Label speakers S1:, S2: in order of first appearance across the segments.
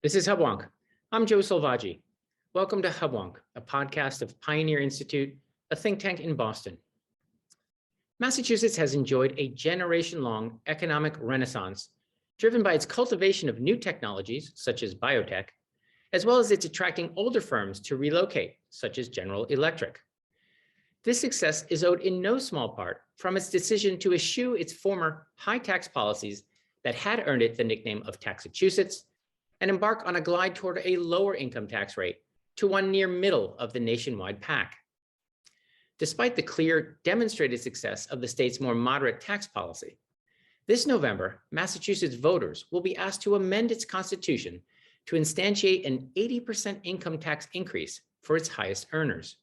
S1: This is Hubwonk. I'm Joe Selvaggi. Welcome to Hubwonk, a podcast of Pioneer Institute, a think tank in Boston. Massachusetts has enjoyed a generation-long economic renaissance driven by its cultivation of new technologies, such as biotech, as well as its attracting older firms to relocate, such as General Electric. This success is owed in no small part from its decision to eschew its former high tax policies that had earned it the nickname of Taxachusetts and embark on a glide toward a lower income tax rate to one near middle of the nationwide pack. Despite the clear demonstrated success of the state's more moderate tax policy, this November, Massachusetts voters will be asked to amend its constitution to instantiate an 80% income tax increase for its highest earners.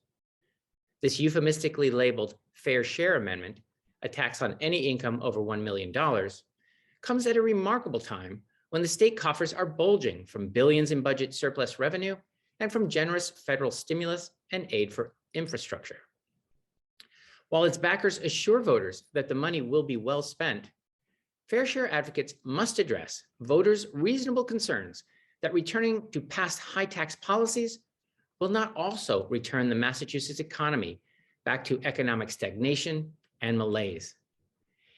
S1: This euphemistically labeled Fair Share Amendment, a tax on any income over $1 million, comes at a remarkable time when the state coffers are bulging from billions in budget surplus revenue and from generous federal stimulus and aid for infrastructure. While its backers assure voters that the money will be well spent, fair share advocates must address voters' reasonable concerns that returning to past high tax policies will not also return the Massachusetts economy back to economic stagnation and malaise.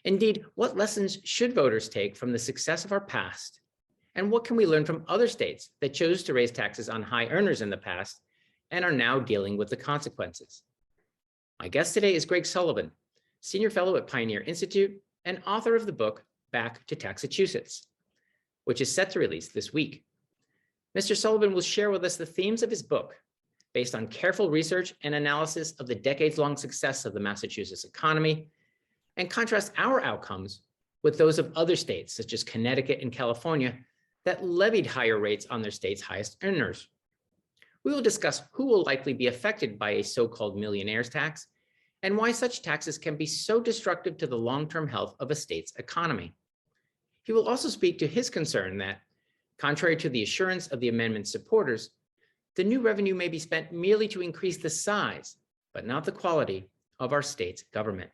S1: Indeed, what lessons should voters take from the success of our past? And what can we learn from other states that chose to raise taxes on high earners in the past and are now dealing with the consequences? My guest today is Greg Sullivan, Senior Fellow at Pioneer Institute and author of the book, Back to Taxachusetts, which is set to release this week. Mr. Sullivan will share with us the themes of his book based on careful research and analysis of the decades-long success of the Massachusetts economy and contrast our outcomes with those of other states, such as Connecticut and California, that levied higher rates on their state's highest earners. We will discuss who will likely be affected by a so-called millionaires tax and why such taxes can be so destructive to the long-term health of a state's economy. He will also speak to his concern that, contrary to the assurance of the amendment's supporters, the new revenue may be spent merely to increase the size, but not the quality, of our state's government.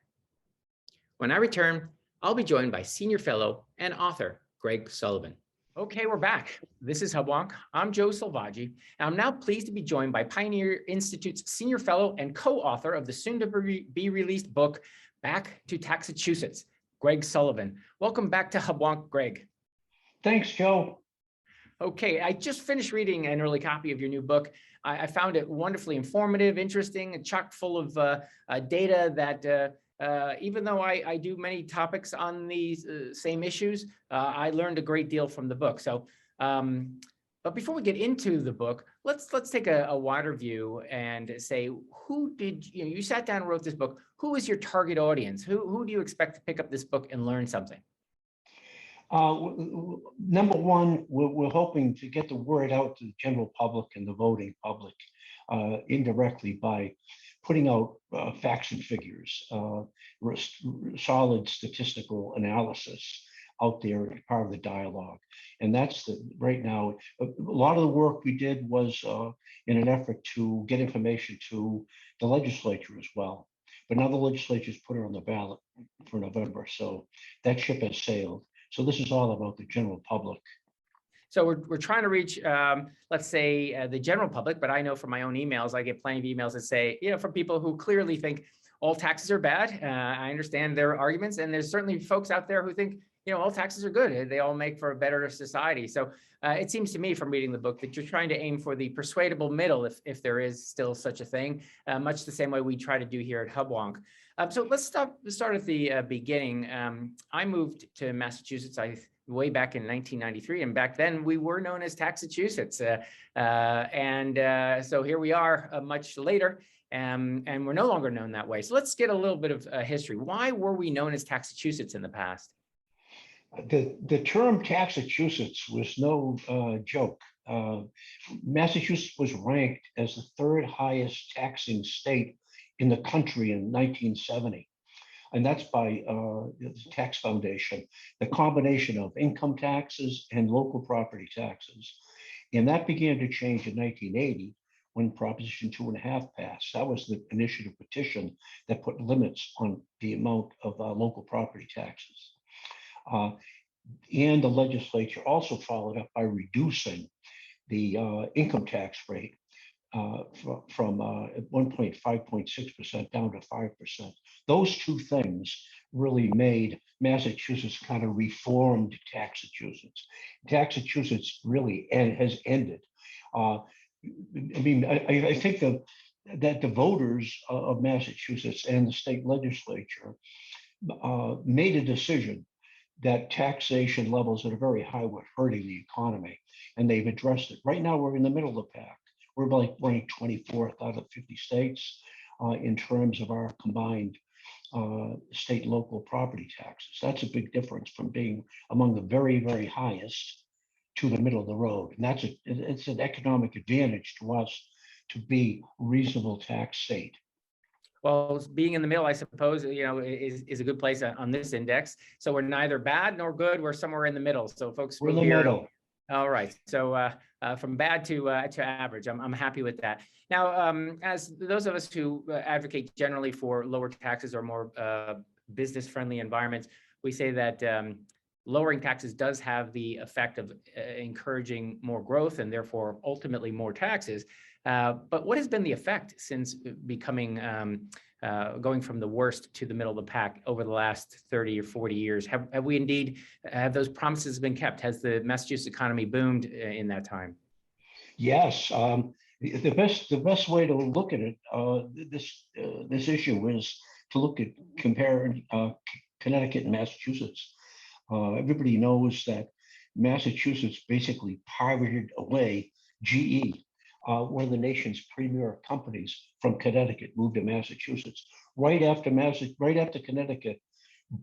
S1: When I return, I'll be joined by Senior Fellow and author Greg Sullivan. Okay, we're back. This is Hubwonk. I'm Joe Selvaggi, and I'm now pleased to be joined by Pioneer Institute's Senior Fellow and co-author of the soon-to-be-released book, Back to Taxachusetts, Greg Sullivan. Welcome back to Hubwonk, Greg.
S2: Thanks, Joe.
S1: Okay, I just finished reading an early copy of your new book. I found it wonderfully informative, interesting, and chock full of data that even though I do many topics on these same issues, I learned a great deal from the book. So, but before we get into the book, let's take a wider view and say, who did you sat down and wrote this book? Who is your target audience? Who do you expect to pick up this book and learn something?
S2: Number one, we're hoping to get the word out to the general public and the voting public indirectly by putting out facts and figures, solid statistical analysis out there as part of the dialogue. And that's right now, a lot of the work we did was in an effort to get information to the legislature as well. But now the legislature's put it on the ballot for November. So that ship has sailed. So this is all about the general public.
S1: So we're trying to reach, let's say, the general public, but I know from my own emails, I get plenty of emails that say, from people who clearly think all taxes are bad. I understand their arguments, and there's certainly folks out there who think, all taxes are good. They all make for a better society. So it seems to me from reading the book that you're trying to aim for the persuadable middle, if there is still such a thing, much the same way we try to do here at Hubwonk. So let's start at the beginning. I moved to Massachusetts way back in 1993, and back then we were known as Taxachusetts. So here we are much later, and we're no longer known that way. So let's get a little bit of history. Why were we known as Taxachusetts in the past?
S2: The term Taxachusetts was no joke. Massachusetts was ranked as the third highest taxing state in the country in 1970. And that's by the Tax Foundation, the combination of income taxes and local property taxes. And that began to change in 1980 when Proposition 2.5 passed. That was the initiative petition that put limits on the amount of local property taxes. And the legislature also followed up by reducing income tax rate from 1.5.6% down to 5%. Those two things really made Massachusetts kind of reformed Taxachusetts. Taxachusetts really has ended. I mean, I think that the voters of Massachusetts and the state legislature made a decision that taxation levels that are very high were hurting the economy, and they've addressed it. Right now, we're in the middle of the pack. We're like ranked 24th out of 50 states in terms of our combined state and local property taxes. That's a big difference from being among the very, very highest to the middle of the road. And it's an economic advantage to us to be reasonable tax state.
S1: Well, being in the middle, I suppose, is a good place on this index. So we're neither bad nor good. We're somewhere in the middle. So folks,
S2: we're in the middle.
S1: All right. So from bad to average, I'm happy with that. Now, as those of us who advocate generally for lower taxes or more business-friendly environments, we say that lowering taxes does have the effect of encouraging more growth and therefore ultimately more taxes. But what has been the effect since becoming going from the worst to the middle of the pack over the last 30 or 40 years? Have we indeed, have those promises been kept? Has the Massachusetts economy boomed in that time?
S2: Yes. The best way to look at it, this issue is to look at comparing Connecticut and Massachusetts. Everybody knows that Massachusetts basically pirated away GE. One of the nation's premier companies from Connecticut moved to Massachusetts right after Connecticut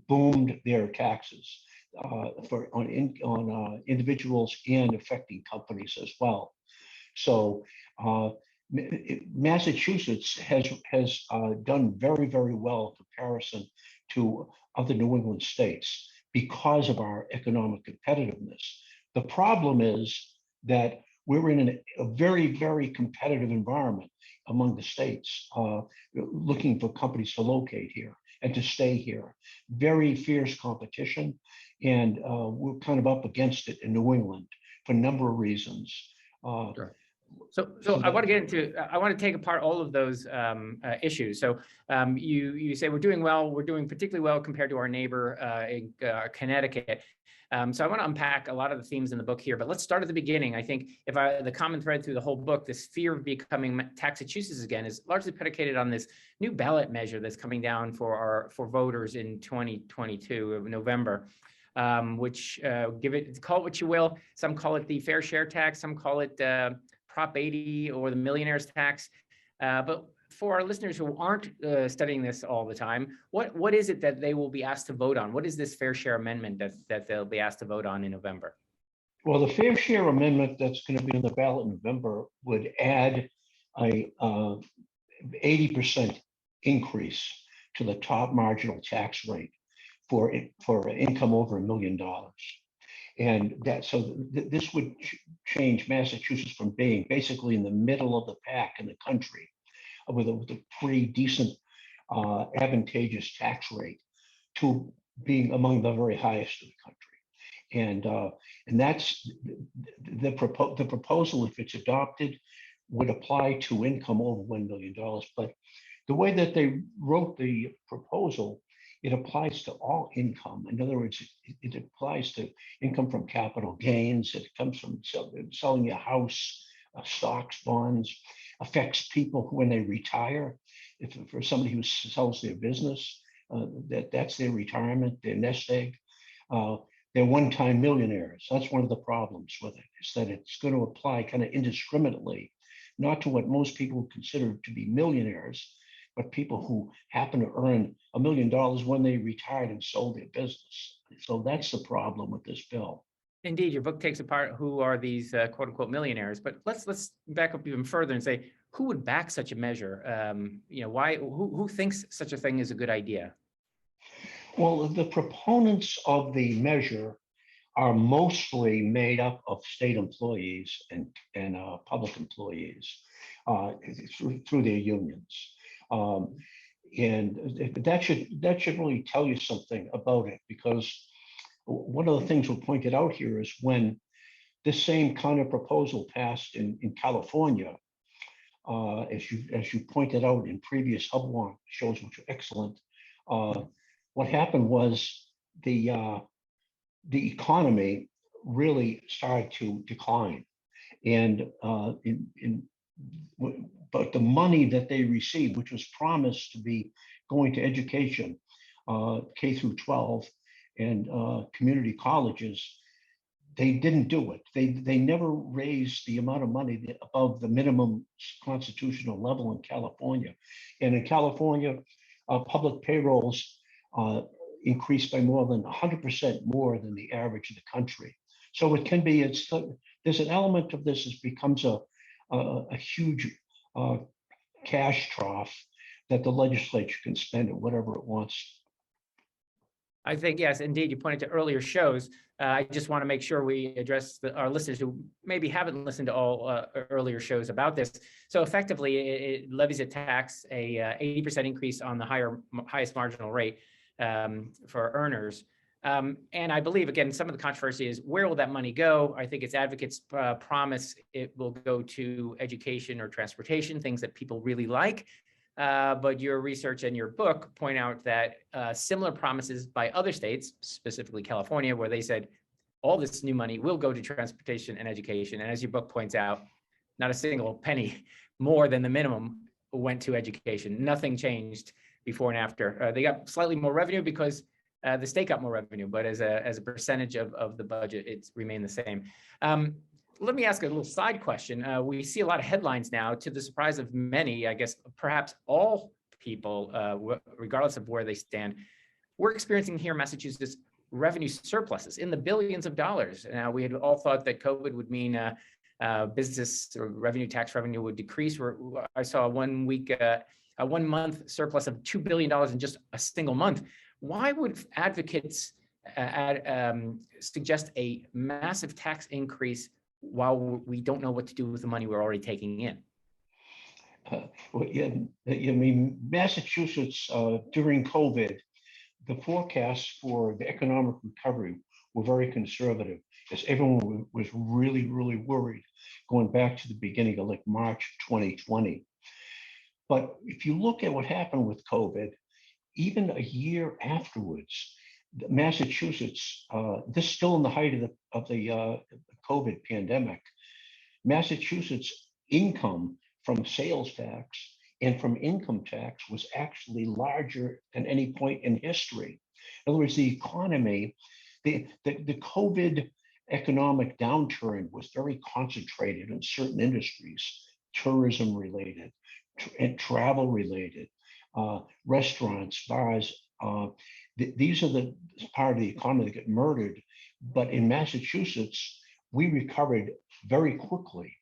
S2: boomed their taxes on individuals and affecting companies as well. So Massachusetts has done very, very well in comparison to other New England states because of our economic competitiveness. The problem is that we're in a very, very competitive environment among the states, looking for companies to locate here and to stay here. Very fierce competition, and we're kind of up against it in New England for a number of reasons.
S1: Sure. So I want to get into, I want to take apart all of those issues. So you say we're doing well, we're doing particularly well compared to our neighbor in Connecticut. So I want to unpack a lot of the themes in the book here, but let's start at the beginning. I think the common thread through the whole book, this fear of becoming Taxachusetts again, is largely predicated on this new ballot measure that's coming down for voters in 2022 of November. Which call it what you will. Some call it the fair share tax, some call it Prop 80 or the millionaires tax. But for our listeners who aren't studying this all the time, what is it that they will be asked to vote on? What is this fair share amendment that they'll be asked to vote on in November?
S2: Well, the fair share amendment that's going to be on the ballot in November would add a 80% increase to the top marginal tax rate for income over $1 million. And this would change Massachusetts from being basically in the middle of the pack in the country with a pretty decent advantageous tax rate to being among the very highest in the country. And that's the proposal, if it's adopted, would apply to income over $1 million. But the way that they wrote the proposal, it applies to all income. In other words, it applies to income from capital gains. It comes from selling your house, stocks, bonds, affects people when they retire. If for somebody who sells their business, that's their retirement, their nest egg. They're one-time millionaires. That's one of the problems with it, is that it's going to apply kind of indiscriminately, not to what most people consider to be millionaires, but people who happen to earn $1 million when they retired and sold their business. So that's the problem with this bill.
S1: Indeed, your book takes apart who are these quote unquote millionaires, but let's back up even further and say, who would back such a measure? Who thinks such a thing is a good idea?
S2: Well, the proponents of the measure are mostly made up of state employees and public employees through their unions. And that should really tell you something about it, because one of the things we pointed out here is when this same kind of proposal passed in California, as you pointed out in previous HubWalk shows, which are excellent. What happened was the economy really started to decline, and but the money that they received, which was promised to be going to education, K through 12, and community colleges, they didn't do it. They never raised the amount of money above the minimum constitutional level in California. And in California, public payrolls increased by more than 100% more than the average of the country. So it can be, there's an element of this that becomes a huge cash trough that the legislature can spend at whatever it wants.
S1: I think, yes, indeed. You pointed to earlier shows. I just want to make sure we address our listeners who maybe haven't listened to all earlier shows about this. So effectively, it levies a tax, a 80% increase on the highest marginal rate for earners. And I believe, again, some of the controversy is where will that money go? I think its advocates promise it will go to education or transportation, things that people really like. But your research and your book point out that similar promises by other states, specifically California, where they said all this new money will go to transportation and education. And as your book points out, not a single penny more than the minimum went to education. Nothing changed before and after. They got slightly more revenue because the state got more revenue, but as a percentage of the budget, it's remained the same. Let me ask a little side question. We see a lot of headlines now, to the surprise of many, I guess, perhaps all people, regardless of where they stand. We're experiencing here in Massachusetts revenue surpluses in the billions of dollars. Now, we had all thought that COVID would mean business or tax revenue would decrease. I saw a 1 month surplus of $2 billion in just a single month. Why would advocates suggest a massive tax increase while we don't know what to do with the money we're already taking in?
S2: Well, yeah, I mean, Massachusetts during COVID, the forecasts for the economic recovery were very conservative, as everyone was really, really worried going back to the beginning of like March 2020. But if you look at what happened with COVID, even a year afterwards, Massachusetts, this is still in the height of the COVID pandemic, Massachusetts income from sales tax and from income tax was actually larger than any point in history. In other words, the economy, the COVID economic downturn was very concentrated in certain industries, tourism related and travel related, restaurants, bars. These are the part of the economy that get murdered. But in Massachusetts, we recovered very quickly.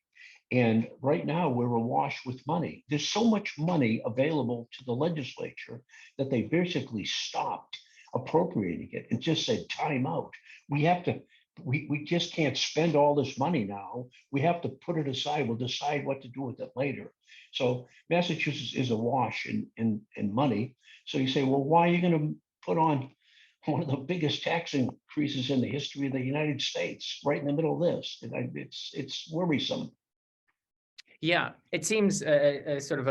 S2: And right now we're awash with money. There's so much money available to the legislature that they basically stopped appropriating it and just said, time out. We just can't spend all this money now. We have to put it aside. We'll decide what to do with it later. So Massachusetts is awash in money. So you say, well, why are you going to put on one of the biggest tax increases in the history of the United States right in the middle of this? It's worrisome.
S1: Yeah, it seems sort of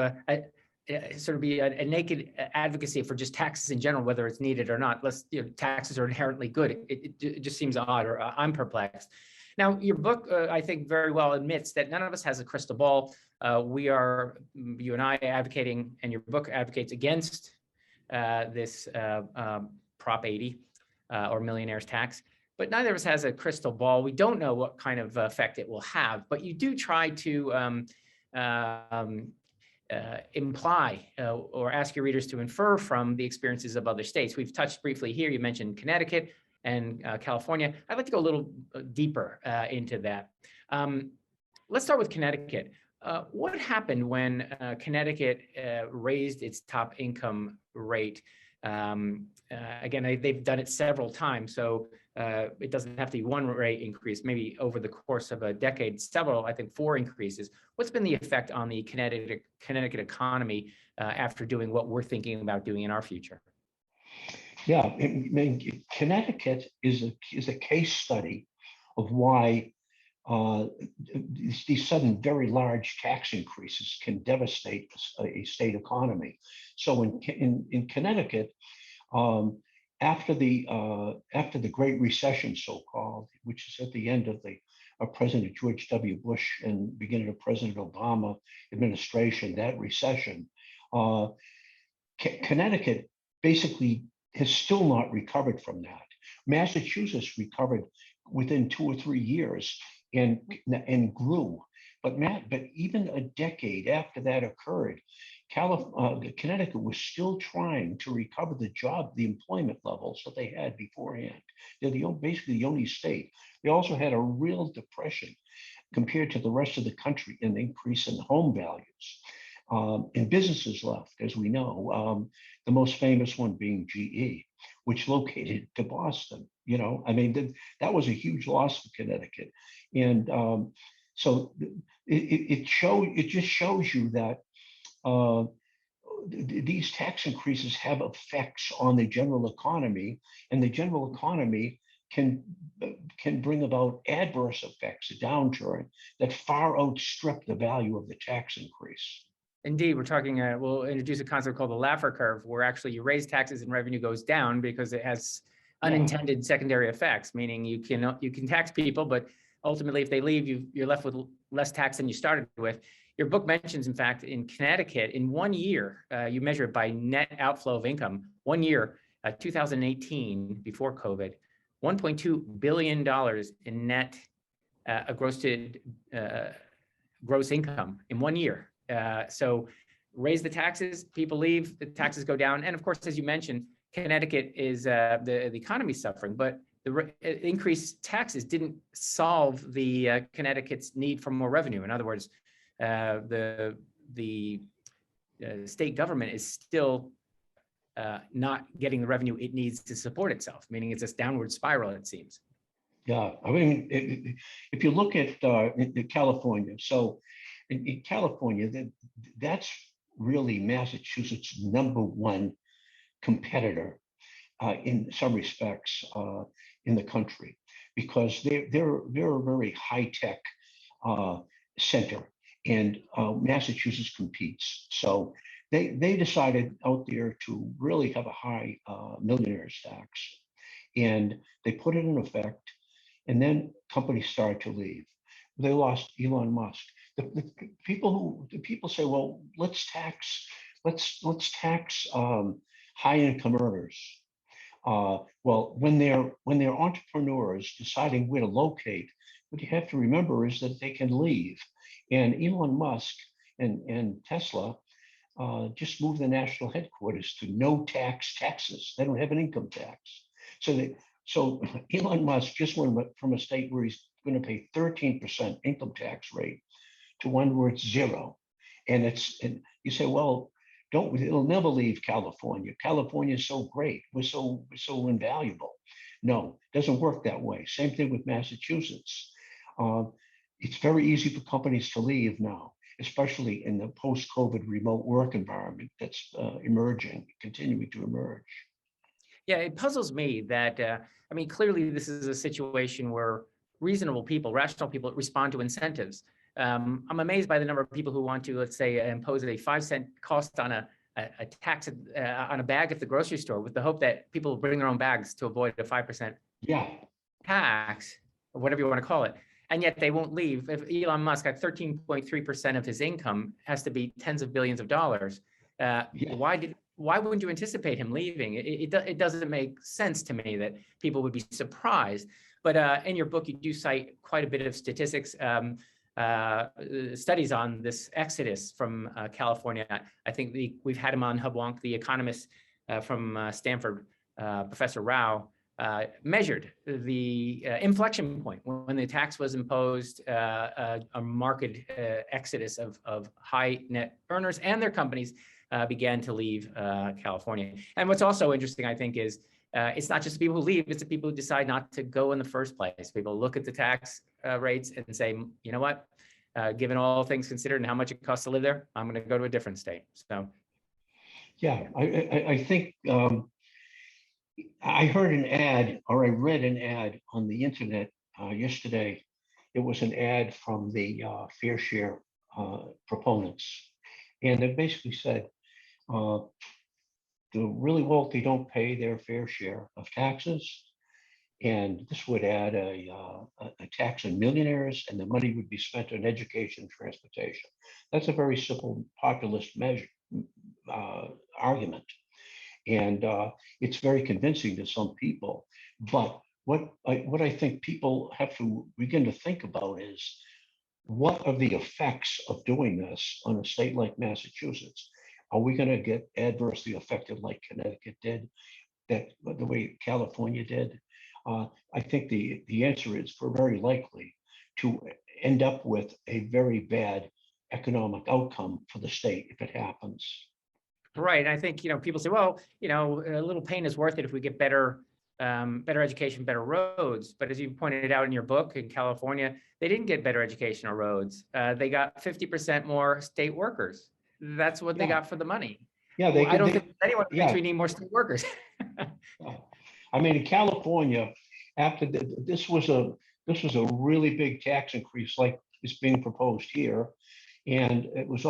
S1: be a naked advocacy for just taxes in general, whether it's needed or not. Taxes are inherently good. It just seems odd, or I'm perplexed. Now, your book, I think, very well admits that none of us has a crystal ball. You and I advocating, and your book advocates against this Prop 80 or millionaires tax. But neither of us has a crystal ball. We don't know what kind of effect it will have, but you do try to imply or ask your readers to infer from the experiences of other states. We've touched briefly here. You mentioned Connecticut and California. I'd like to go a little deeper into that. Let's start with Connecticut. What happened when Connecticut raised its top income rate? Again, they've done it several times, so it doesn't have to be one rate increase. Maybe over the course of a decade, several, I think 4 increases. What's been the effect on the Connecticut economy after doing what we're thinking about doing in our future?
S2: Yeah, I mean, Connecticut is a case study of why these sudden, very large tax increases can devastate a state economy. So in Connecticut, after the Great Recession, so-called, which is at the end of the President George W. Bush and beginning of President Obama administration, that recession, Connecticut basically has still not recovered from that. Massachusetts recovered within 2 or 3 years and grew. But even a decade after that occurred, Connecticut was still trying to recover the employment levels that they had beforehand. They're basically the only state. They also had a real depression compared to the rest of the country, an increase in home values. And businesses left, as we know, the most famous one being GE, which located to Boston. I mean, that was a huge loss for Connecticut. And so it just shows you that these tax increases have effects on the general economy, and the general economy can bring about adverse effects, a downturn that far outstrip the value of the tax increase.
S1: Indeed, we're talking, we'll introduce a concept called the Laffer Curve, where actually you raise taxes and revenue goes down because it has unintended secondary effects, meaning you can tax people, but ultimately if they leave, you're left with less tax than you started with. Your book mentions, in fact, in Connecticut, in 1 year, you measure it by net outflow of income. 1 year, 2018, before COVID, $1.2 billion in net gross income in 1 year. So raise the taxes, people leave, the taxes go down. And of course, as you mentioned, Connecticut is the economy suffering, but the increased taxes didn't solve the Connecticut's need for more revenue. In other words, the state government is still not getting the revenue it needs to support itself, meaning it's this downward spiral, it seems.
S2: Yeah, I mean, if you look at California, so in California, that's really Massachusetts' #1 competitor in some respects in the country, because they're a very high-tech center, and Massachusetts competes. So they decided out there to really have a high millionaires tax, and they put it in effect, and then companies started to leave. They lost Elon Musk. The people say, well, let's tax high income earners. Well, when they're entrepreneurs deciding where to locate, what you have to remember is that they can leave. And Elon Musk and Tesla just moved the national headquarters to no tax Texas. They don't have an income tax. So Elon Musk just went from a state where he's going to pay 13% income tax rate to one where it's 0. And you say, well, it'll never leave California. California is so great. We're so invaluable. No, it doesn't work that way. Same thing with Massachusetts. It's very easy for companies to leave now, especially in the post-COVID remote work environment that's continuing to emerge.
S1: Yeah, it puzzles me that, I mean, clearly this is a situation where reasonable people, rational people respond to incentives. I'm amazed by the number of people who want to, let's say, impose a 5-cent cost on a tax on a bag at the grocery store, with the hope that people will bring their own bags to avoid a 5% tax, or whatever you want to call it. And yet they won't leave. If Elon Musk at 13.3% of his income has to be tens of billions of dollars, why wouldn't you anticipate him leaving? It doesn't make sense to me that people would be surprised. But in your book, you do cite quite a bit of statistics, studies on this exodus from California. I think we've had him on Hubwonk, the economist from Stanford, Professor Rao, measured the inflection point when the tax was imposed, a marked exodus of high net earners and their companies began to leave California. And what's also interesting, I think, is it's not just the people who leave, it's the people who decide not to go in the first place. People look at the tax rates and say, you know what, given all things considered and how much it costs to live there, I'm going to go to a different state. So,
S2: yeah, I think I heard an ad, or I read an ad on the internet yesterday, it was an ad from the fair share proponents. And it basically said, the really wealthy don't pay their fair share of taxes. And this would add a tax on millionaires, and the money would be spent on education and transportation. That's a very simple populist measure argument. And it's very convincing to some people. But what I think people have to begin to think about is, what are the effects of doing this on a state like Massachusetts? Are we going to get adversely affected like Connecticut did, that the way California did? I think the answer is we're very likely to end up with a very bad economic outcome for the state if it happens.
S1: Right. I think, people say, well, a little pain is worth it if we get better education, better roads. But as you pointed out in your book, in California, they didn't get better education or roads. They got 50% more state workers. That's what they got for the money.
S2: Yeah,
S1: I don't think anyone thinks we need more state workers.
S2: I mean, in California, after this was a really big tax increase, like is being proposed here, and it was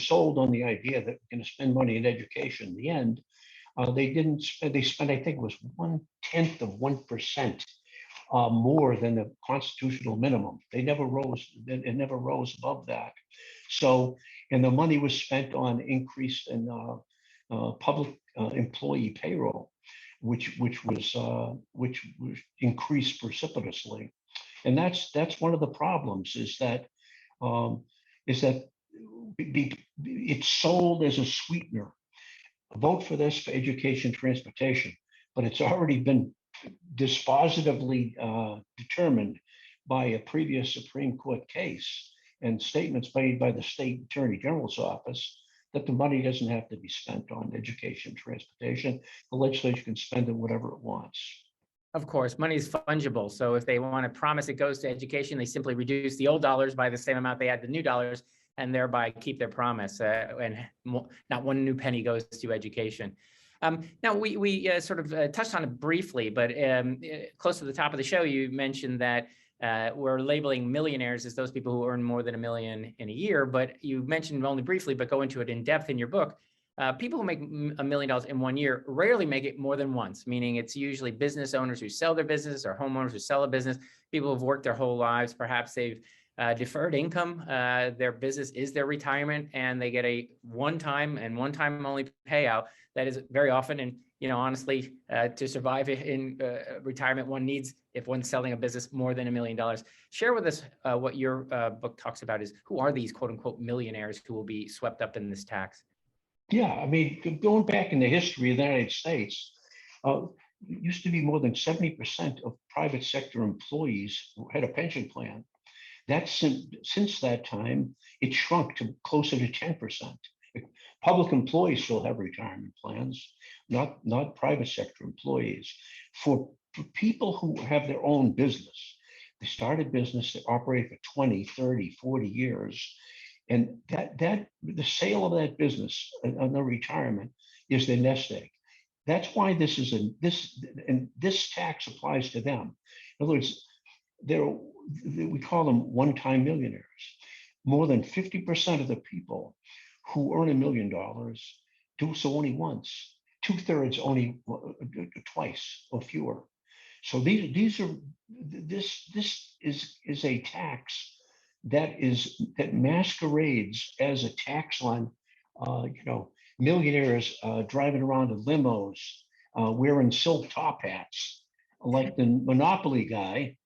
S2: sold on the idea that we're going to spend money in education. In the end, they didn't spend. They spent, I think, it was 0.1% more than the constitutional minimum. They never rose. It never rose above that. So, and the money was spent on increase in public employee payroll, which was increased precipitously. And that's one of the problems, is that it's sold as a sweetener. Vote for this for education, transportation, but it's already been dispositively determined by a previous Supreme Court case and statements made by the state attorney general's office that the money doesn't have to be spent on education, transportation. The legislature can spend it whatever it wants.
S1: Of course, money is fungible. So if they want to promise it goes to education, they simply reduce the old dollars by the same amount they add the new dollars, and thereby keep their promise. And not one new penny goes to education. Now, we sort of touched on it briefly, but close to the top of the show, you mentioned that we're labeling millionaires as those people who earn more than $1 million in a year. But you mentioned only briefly, but go into it in depth in your book. People who make $1 million in 1 year rarely make it more than once, meaning it's usually business owners who sell their business or homeowners who sell a business, people who've worked their whole lives. Perhaps they've deferred income. Their business is their retirement, and they get a one-time only payout. That is very often, and honestly, to survive in retirement, one needs, if one's selling a business, more than $1 million. Share with us what your book talks about is who are these quote unquote millionaires who will be swept up in this tax?
S2: Yeah, I mean, going back in the history of the United States, it used to be more than 70% of private sector employees had a pension plan. Since that time, it shrunk to closer to 10%. Public employees still have retirement plans, not private sector employees. For people who have their own business, they start a business, they operate for 20, 30, 40 years. And that the sale of that business on the retirement is their nest egg. That's why this tax applies to them. In other words, we call them one-time millionaires. More than 50% of the people who earn $1 million do so only once. 2/3 only twice or fewer. So this is a tax that masquerades as a tax on millionaires driving around in limos, wearing silk top hats like the Monopoly guy.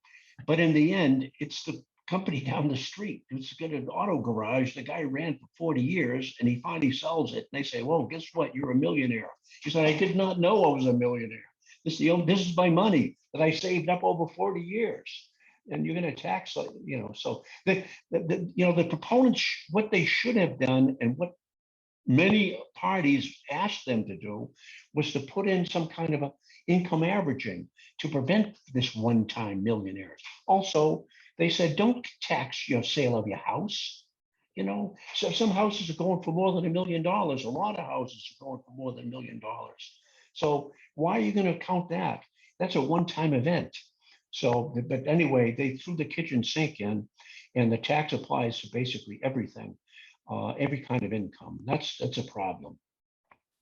S2: But in the end, it's the company down the street who's got an auto garage. The guy ran for 40 years and he finally sells it. And they say, well, guess what? You're a millionaire. He said, I did not know I was a millionaire. This is my money that I saved up over 40 years. And you're going to tax, so the proponents, what they should have done, and what many parties asked them to do, was to put in some kind of a income averaging to prevent this one-time millionaires. Also, they said, don't tax your sale of your house. So some houses are going for more than $1 million. A lot of houses are going for more than $1 million. So why are you going to count that? That's a one-time event. So, but anyway, they threw the kitchen sink in, and the tax applies to basically everything, every kind of income. That's a problem.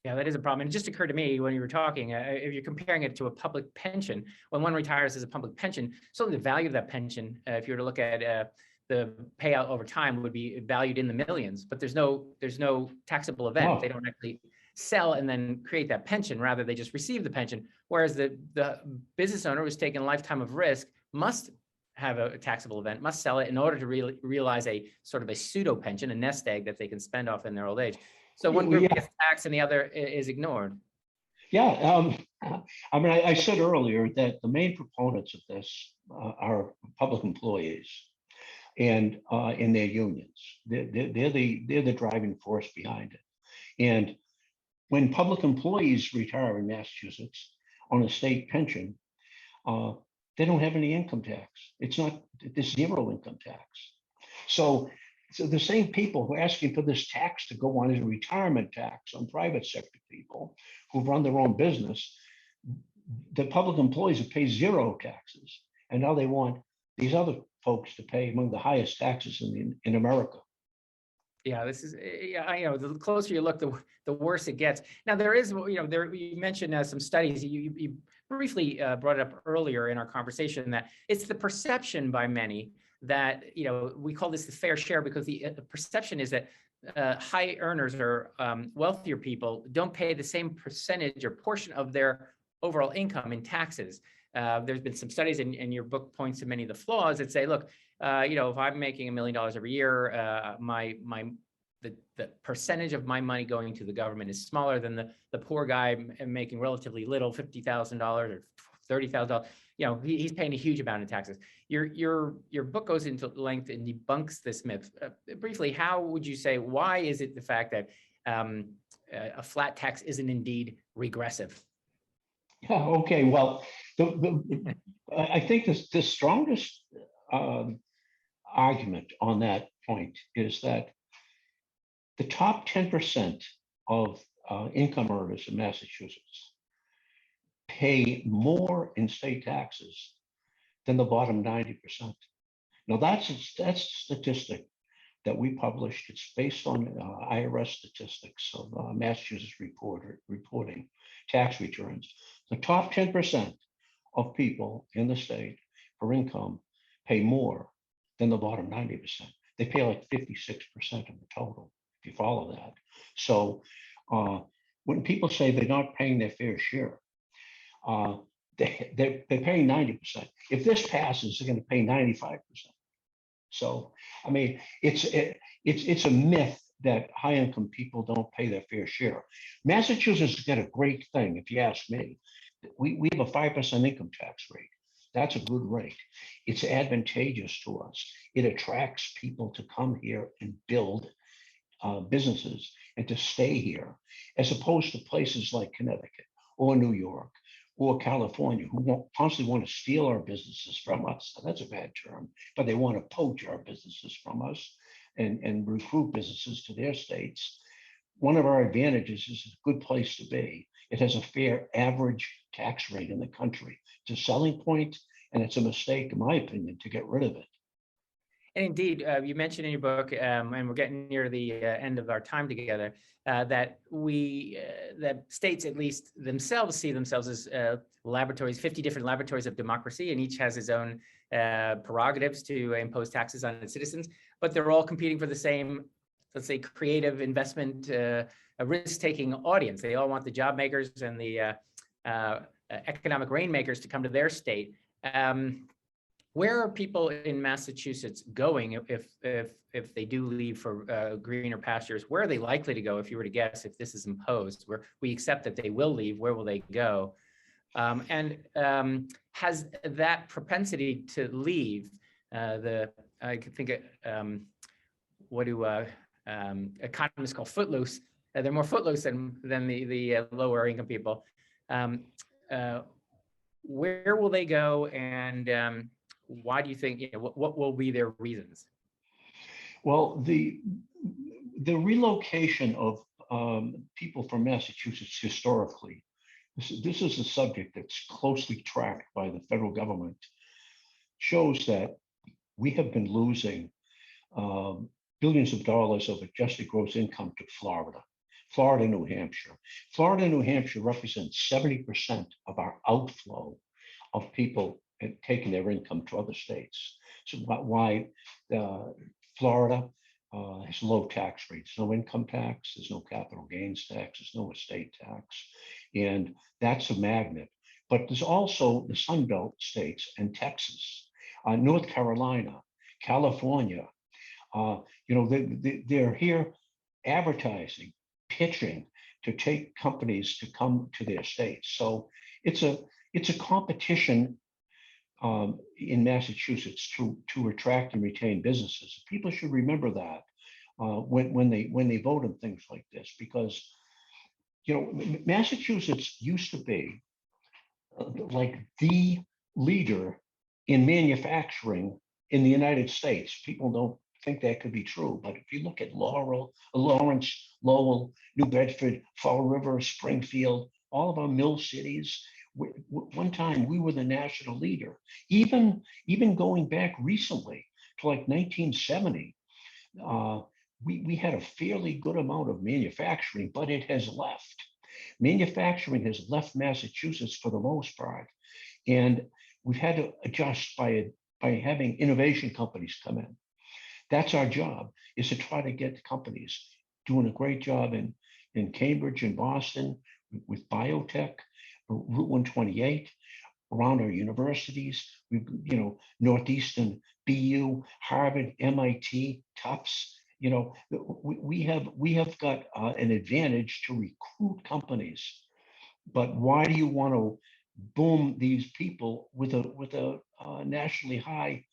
S1: Yeah, that is a problem. And it just occurred to me when you were talking, if you're comparing it to a public pension, when one retires as a public pension, certainly the value of that pension, if you were to look at the payout over time, would be valued in the millions. But there's no taxable event. They
S2: No,
S1: don't actually sell and then create that pension. Rather, they just receive the pension. Whereas the business owner who's taken a lifetime of risk must have a taxable event, must sell it in order to realize a sort of a pseudo pension, a nest egg that they can spend off in their old age. So one group
S2: yeah,
S1: gets taxed and the other is ignored.
S2: yeah. I mean, I said earlier that the main proponents of this are public employees and in their unions. They're the driving force behind it. And when public employees retire in Massachusetts on a state pension, uh, they don't have any income tax. There's zero income tax. So, so the same people who are asking for this tax to go on as a retirement tax on private sector people who run their own business, the public employees have paid zero taxes. And now they want these other folks to pay among the highest taxes in America.
S1: Yeah, this is, yeah, I know the closer you look, the worse it gets. Now there is, there you mentioned some studies. You briefly brought it up earlier in our conversation that it's the perception by many that we call this the fair share because the perception is that high earners or wealthier people don't pay the same percentage or portion of their overall income in taxes. There's been some studies, and your book points to many of the flaws that say, look, if I'm making $1 million every year, the percentage of my money going to the government is smaller than the poor guy making relatively little, $50,000 or $30,000. He's paying a huge amount of taxes. Your book goes into length and debunks this myth. Briefly, how would you say, why is it the fact that a flat tax isn't indeed regressive?
S2: Yeah, okay, well, I think the strongest argument on that point is that the top 10% of income earners in Massachusetts pay more in state taxes than the bottom 90%. Now, that's a statistic that we published. It's based on IRS statistics of Massachusetts reporting tax returns. The top 10% of people in the state for income pay more than the bottom 90%. They pay like 56% of the total, if you follow that. So when people say they're not paying their fair share, they're paying 90%. If this passes, they're going to pay 95%. So, I mean, it's a myth that high income people don't pay their fair share. Massachusetts has got a great thing, if you ask me. We have a 5% income tax rate. That's a good rate. It's advantageous to us. It attracts people to come here and build businesses and to stay here, as opposed to places like Connecticut or New York or California, who constantly want to steal our businesses from us. That's a bad term, but they want to poach our businesses from us and recruit businesses to their states. One of our advantages is a good place to be. It has a fair average tax rate in the country. It's a selling point, and it's a mistake, in my opinion, to get rid of it.
S1: And indeed, you mentioned in your book, and we're getting near the end of our time together, that that states at least themselves see themselves as laboratories, 50 different laboratories of democracy, and each has its own prerogatives to impose taxes on its citizens, but they're all competing for the same, let's say, creative investment, a risk-taking audience. They all want the job makers and the economic rainmakers to come to their state. Where are people in Massachusetts going if they do leave for greener pastures? Where are they likely to go if you were to guess if this is imposed? Where we accept that they will leave, where will they go? Has that propensity to leave I could think what do economists call footloose? They're more footloose than the lower income people. Where will they go, and why do you think, what will be their reasons?
S2: Well, the relocation of people from Massachusetts historically, this is a subject that's closely tracked by the federal government. shows that we have been losing billions of dollars of adjusted gross income to Florida, Florida, New Hampshire. Florida and New Hampshire represent 70% of our outflow of people taking their income to other states. So why Florida has low tax rates, no income tax, there's no capital gains tax, there's no estate tax, and that's a magnet. But there's also the Sun Belt states and Texas, North Carolina, California. They're here advertising, pitching to take companies to come to their states. So it's a competition in Massachusetts to attract and retain businesses. People should remember that when they vote on things like this, because Massachusetts used to be like the leader in manufacturing in the United States. People don't think that could be true, but if you look at Lawrence, Lowell, New Bedford, Fall River, Springfield, all of our mill cities, one time we were the national leader. Even going back recently to like 1970, we had a fairly good amount of manufacturing, but it has left. Manufacturing has left Massachusetts for the most part, and we've had to adjust by having innovation companies come in. That's our job, is to try to get companies doing a great job in Cambridge and Boston with biotech, Route 128, around our universities, Northeastern, BU, Harvard, MIT, Tufts. We have got an advantage to recruit companies. But why do you want to boom these people with a nationally high,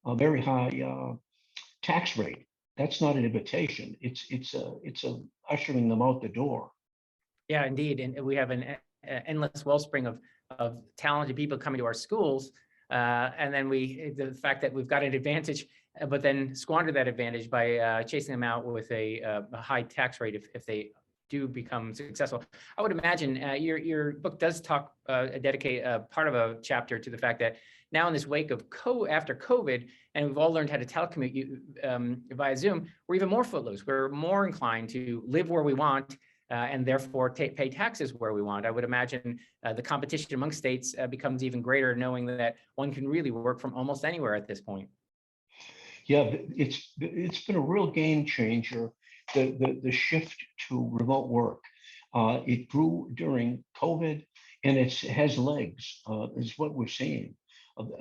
S2: very high tax rate? That's not an invitation. It's a ushering them out the door.
S1: Yeah, indeed. And we have an endless wellspring of talented people coming to our schools. And then the fact that we've got an advantage, but then squander that advantage by chasing them out with a high tax rate if they do become successful. I would imagine your book does dedicate a part of a chapter to the fact that now in this wake of after COVID, and we've all learned how to telecommute via Zoom, we're even more footloose. We're more inclined to live where we want and therefore pay taxes where we want. I would imagine the competition among states becomes even greater, knowing that one can really work from almost anywhere at this point.
S2: Yeah, it's been a real game changer, the shift to remote work. It grew during COVID, and it has legs, is what we're seeing.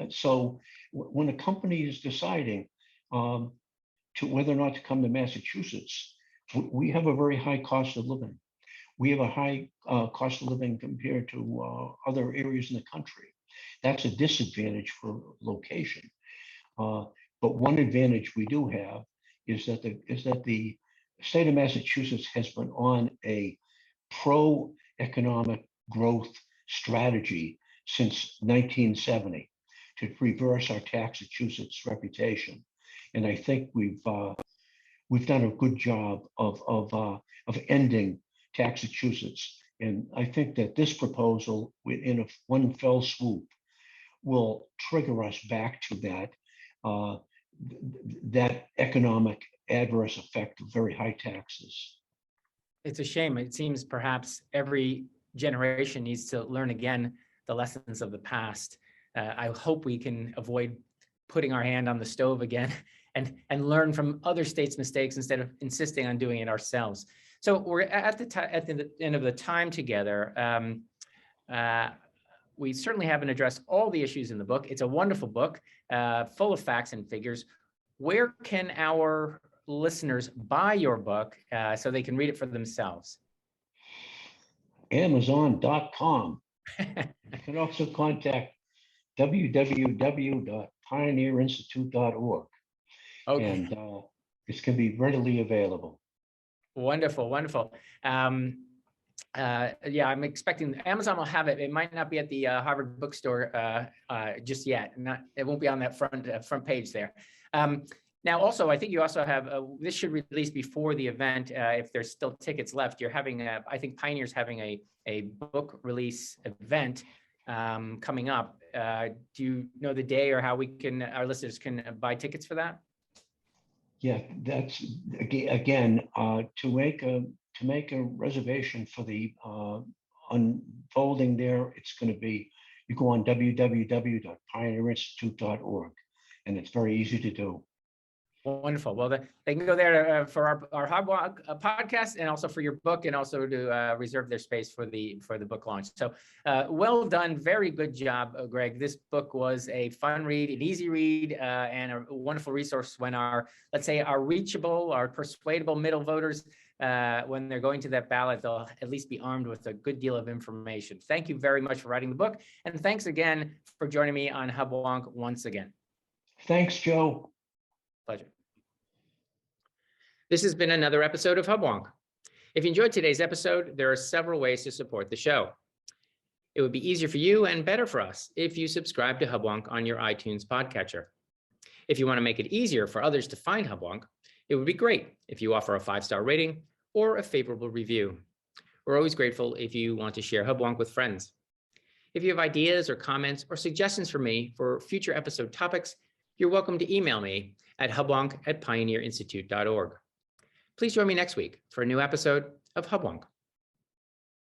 S2: So when a company is deciding to whether or not to come to Massachusetts, we have a very high cost of living. We have a high cost of living compared to other areas in the country. That's a disadvantage for location. But one advantage we do have is that the state of Massachusetts has been on a pro-economic growth strategy since 1970 to reverse our Taxachusetts reputation, and I think we've done a good job of ending Taxachusetts. And I think that this proposal, in one fell swoop, will trigger us back to that economic adverse effect of very high taxes.
S1: It's a shame. It seems perhaps every generation needs to learn again the lessons of the past. I hope we can avoid putting our hand on the stove again and learn from other states' mistakes instead of insisting on doing it ourselves. So we're at the end of the time together. We certainly haven't addressed all the issues in the book. It's a wonderful book, full of facts and figures. Where can our listeners buy your book so they can read it for themselves?
S2: Amazon.com. You can also contact www.pioneerinstitute.org.
S1: Okay.
S2: And this can be readily available.
S1: Wonderful, wonderful. Yeah, I'm expecting Amazon will have it. It might not be at the Harvard bookstore just yet. It won't be on that front page there. Now, also, I think you also have this should release before the event. If there's still tickets left, you're having I think Pioneer's having a book release event coming up. Do you know the day or how our listeners can buy tickets for that?
S2: Yeah, that's again, to make a reservation for the unfolding there, it's going to be, you go on www.pioneerinstitute.org, and it's very easy to do.
S1: Wonderful. Well, they can go there for our Hubwalk podcast, and also for your book, and also to reserve their space for the book launch. So well done. Very good job, Greg. This book was a fun read, an easy read, and a wonderful resource when let's say our reachable, our persuadable middle voters, when they're going to that ballot, they'll at least be armed with a good deal of information. Thank you very much for writing the book. And thanks again for joining me on Hubwalk once again.
S2: Thanks, Joe.
S1: Pleasure. This has been another episode of Hubwonk. If you enjoyed today's episode, there are several ways to support the show. It would be easier for you and better for us if you subscribe to Hubwonk on your iTunes podcatcher. If you want to make it easier for others to find Hubwonk, it would be great if you offer a 5-star rating or a favorable review. We're always grateful if you want to share Hubwonk with friends. If you have ideas or comments or suggestions for me for future episode topics, you're welcome to email me at hubwonk@pioneerinstitute.org. Please join me next week for a new episode of Hubwonk.